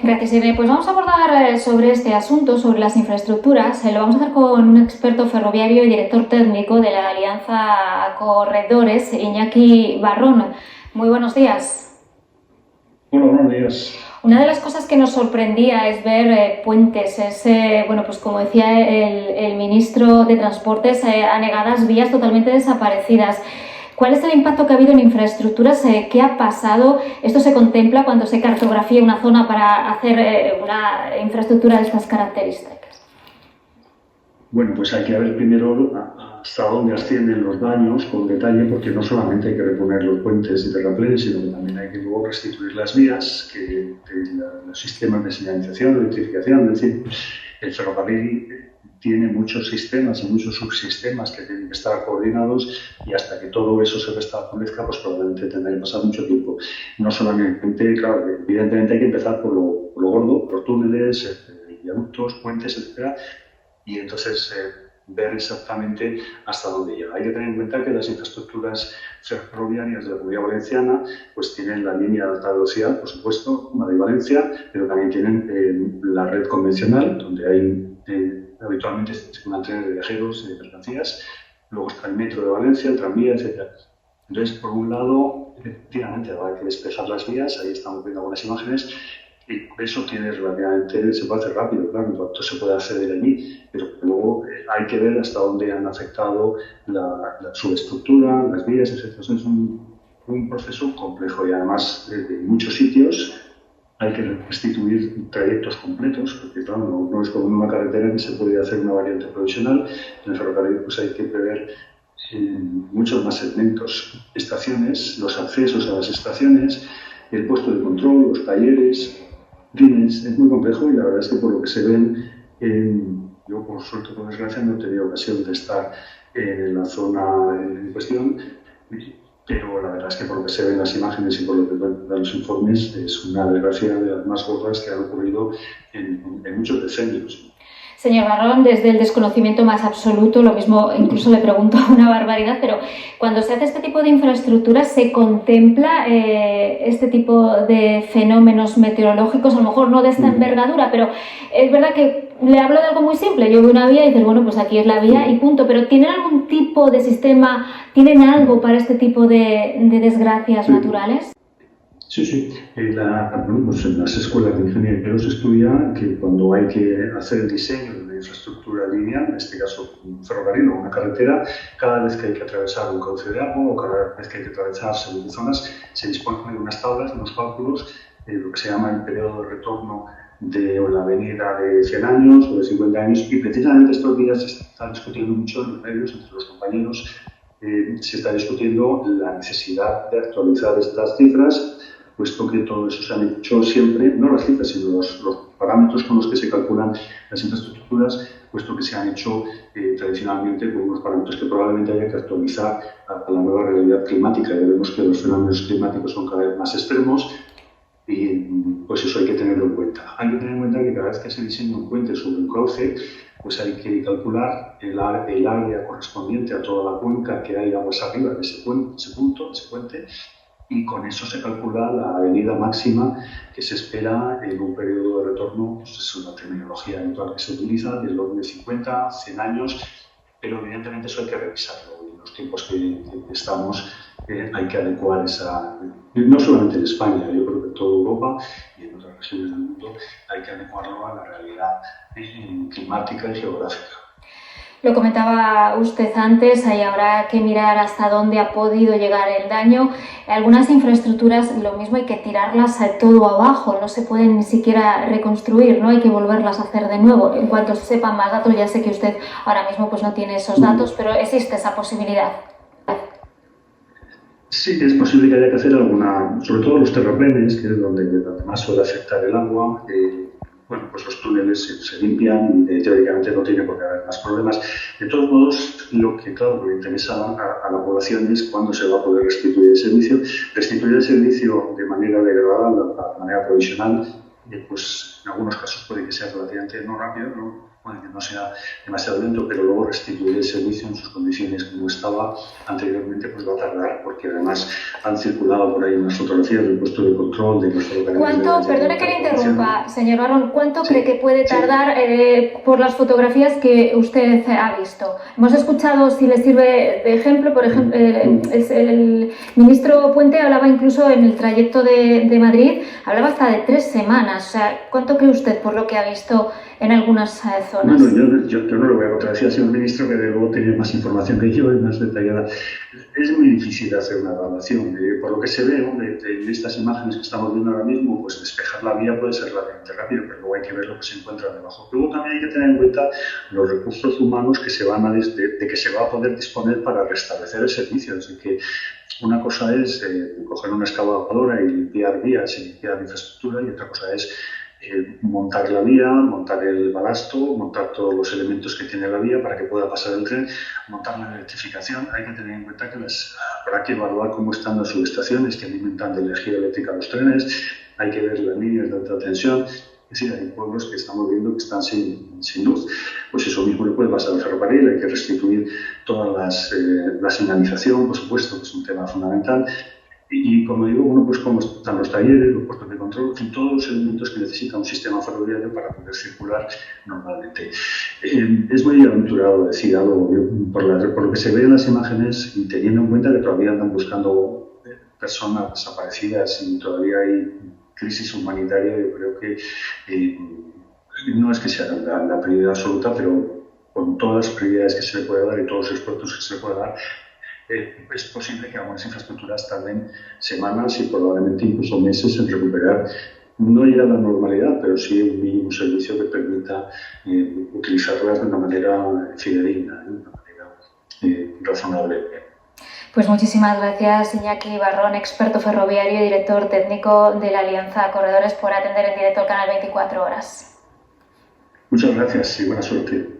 Gracias, Irene. Pues vamos a abordar sobre este asunto, sobre las infraestructuras. Lo vamos a hacer con un experto ferroviario y director técnico de la Alianza Corredores, Iñaki Barrón. Muy buenos días. Hola, buenos días. Una de las cosas que nos sorprendía es ver puentes, pues como decía el ministro de Transportes, anegadas vías totalmente desaparecidas. ¿Cuál es el impacto que ha habido en infraestructuras? ¿Qué ha pasado? ¿Esto se contempla cuando se cartografía una zona para hacer una infraestructura de estas características? Bueno, pues hay que ver primero hasta dónde ascienden los daños con detalle, porque no solamente hay que reponer los puentes y terraplenes, sino que también hay que luego restituir las vías, los sistemas de señalización, de electrificación. Es decir, el ferrocarril tiene muchos sistemas y muchos subsistemas que tienen que estar coordinados, y hasta que todo eso se restablezca, pues probablemente tendrá que pasar mucho tiempo. No solamente, claro, evidentemente hay que empezar por lo gordo, por túneles, viaductos, puentes, etcétera, y entonces ver exactamente hasta dónde llega. Hay que tener en cuenta que las infraestructuras ferroviarias de la Comunidad Valenciana pues tienen la línea de alta velocidad, por supuesto, Madrid-Valencia, pero también tienen la red convencional, donde hay habitualmente circulan trenes de viajeros y de mercancías. Luego está el metro de Valencia, el tranvía, etc. Entonces, por un lado, efectivamente, habrá que despejar las vías, ahí estamos viendo algunas imágenes, y por eso se puede hacer rápido, claro, en cuanto se puede acceder allí, pero luego hay que ver hasta dónde han afectado la subestructura, las vías, etc. Entonces es un proceso complejo, y además en muchos sitios hay que restituir trayectos completos, porque claro, no es como en una carretera que se puede hacer una variante provisional. En el ferrocarril pues hay que prever muchos más segmentos, estaciones, los accesos a las estaciones, el puesto de control, los talleres. En fin, es muy complejo, y la verdad es que por lo que se ven, yo por suerte o por desgracia no he tenido ocasión de estar en la zona en cuestión, pero la verdad es que por lo que se ven las imágenes y por lo que dan los informes, es una desgracia de las más gordas que han ocurrido en muchos decenios. Señor Barrón, desde el desconocimiento más absoluto, lo mismo incluso le pregunto una barbaridad, pero cuando se hace este tipo de infraestructuras, ¿se contempla este tipo de fenómenos meteorológicos? A lo mejor no de esta envergadura, pero es verdad que le hablo de algo muy simple. Yo veo una vía y dices, bueno, pues aquí es la vía y punto, pero ¿tienen algún tipo de sistema, tienen algo para este tipo de desgracias naturales? Sí. Pues en las escuelas de ingeniería se estudia que cuando hay que hacer el diseño de una infraestructura lineal, en este caso un ferrocarril o una carretera, cada vez que hay que atravesar un cauce de agua o cada vez que hay que atravesar según zonas, se disponen de unas tablas, unos cálculos, lo que se llama el periodo de retorno de la avenida de 100 años o de 50 años, y precisamente estos días se está discutiendo mucho en los medios, entre los compañeros, se está discutiendo la necesidad de actualizar estas cifras, puesto que todo eso se han hecho siempre, no las cifras, sino los parámetros con los que se calculan las infraestructuras, puesto que se han hecho tradicionalmente con unos parámetros que probablemente haya que actualizar a la nueva realidad climática. Ya vemos que los fenómenos climáticos son cada vez más extremos, y pues eso hay que tenerlo en cuenta. Hay que tener en cuenta que cada vez que se diseña un puente sobre un cauce, pues hay que calcular el área correspondiente a toda la cuenca que hay aguas arriba de ese puente, y con eso se calcula la avenida máxima que se espera en un periodo de retorno. Pues es una terminología habitual que se utiliza, del orden de 50, 100 años, pero evidentemente eso hay que revisarlo, y en los tiempos que estamos hay que adecuar no solamente en España, yo creo que en toda Europa y en otras regiones del mundo, hay que adecuarlo a la realidad climática y geográfica. Lo comentaba usted antes, ahí habrá que mirar hasta dónde ha podido llegar el daño. Algunas infraestructuras, lo mismo, hay que tirarlas todo abajo, no se pueden ni siquiera reconstruir, ¿no? Hay que volverlas a hacer de nuevo. En cuanto se sepan más datos, ya sé que usted ahora mismo pues no tiene esos datos, pero existe esa posibilidad. Sí, es posible que haya que hacer sobre todo los terraplenes, que es donde más suele afectar el agua. Pues los túneles se limpian y teóricamente no tiene por qué haber más problemas. De todos modos, lo que le interesa a la población es cuándo se va a poder restituir el servicio. Restituir el servicio de manera degradada, de manera provisional, pues en algunos casos puede que sea relativamente no rápido, bueno, que no sea demasiado lento, pero luego restituir el servicio en sus condiciones como estaba anteriormente, pues va a tardar, porque además han circulado por ahí unas fotografías del puesto de control, de los ferrocarriles. ¿Cuánto, perdone que le interrumpa, señor Barrón, cuánto Sí, cree que puede sí. tardar por las fotografías que usted ha visto? Hemos escuchado, si le sirve de ejemplo, por ejemplo, el ministro Puente hablaba incluso en el trayecto de Madrid, hablaba hasta de 3 semanas. O sea, ¿cuánto cree usted por lo que ha visto en algunas zonas? Bueno, yo no le voy a contradecir al señor ministro, que de luego tiene más información que yo y más detallada. Es muy difícil hacer una evaluación. Por lo que se ve, de estas imágenes que estamos viendo ahora mismo, pues despejar la vía puede ser relativamente rápido, pero luego hay que ver lo que se encuentra debajo. Luego también hay que tener en cuenta los recursos humanos que se van de que se va a poder disponer para restablecer el servicio. Así que una cosa es coger una excavadora y limpiar vías y limpiar infraestructura, y otra cosa es montar la vía, montar el balasto, montar todos los elementos que tiene la vía para que pueda pasar el tren, montar la electrificación. Hay que tener en cuenta que habrá que evaluar cómo están las subestaciones que alimentan de energía eléctrica los trenes, hay que ver las líneas de alta tensión. Es decir, hay pueblos que estamos viendo que están sin luz. Pues eso mismo le puede pasar al ferrocarril, hay que restituir toda la señalización, por supuesto, que es un tema fundamental. Y como digo, bueno, pues como están los talleres, los puestos de control, en fin, todos los elementos que necesita un sistema ferroviario para poder circular normalmente. Es muy aventurado decir algo, por lo que se ve en las imágenes, y teniendo en cuenta que todavía andan buscando personas desaparecidas y todavía hay crisis humanitaria, yo creo que no es que sea la prioridad absoluta, pero con todas las prioridades que se le puede dar y todos los esfuerzos que se le puede dar, es posible que algunas infraestructuras tarden semanas y probablemente incluso meses en recuperar, no ya la normalidad, pero sí un mínimo servicio que permita utilizarlas de una manera fidedigna, de una manera razonable. Pues muchísimas gracias, Iñaki Barrón, experto ferroviario y director técnico de la Alianza Corredores, por atender en directo al canal 24 Horas. Muchas gracias y buena suerte.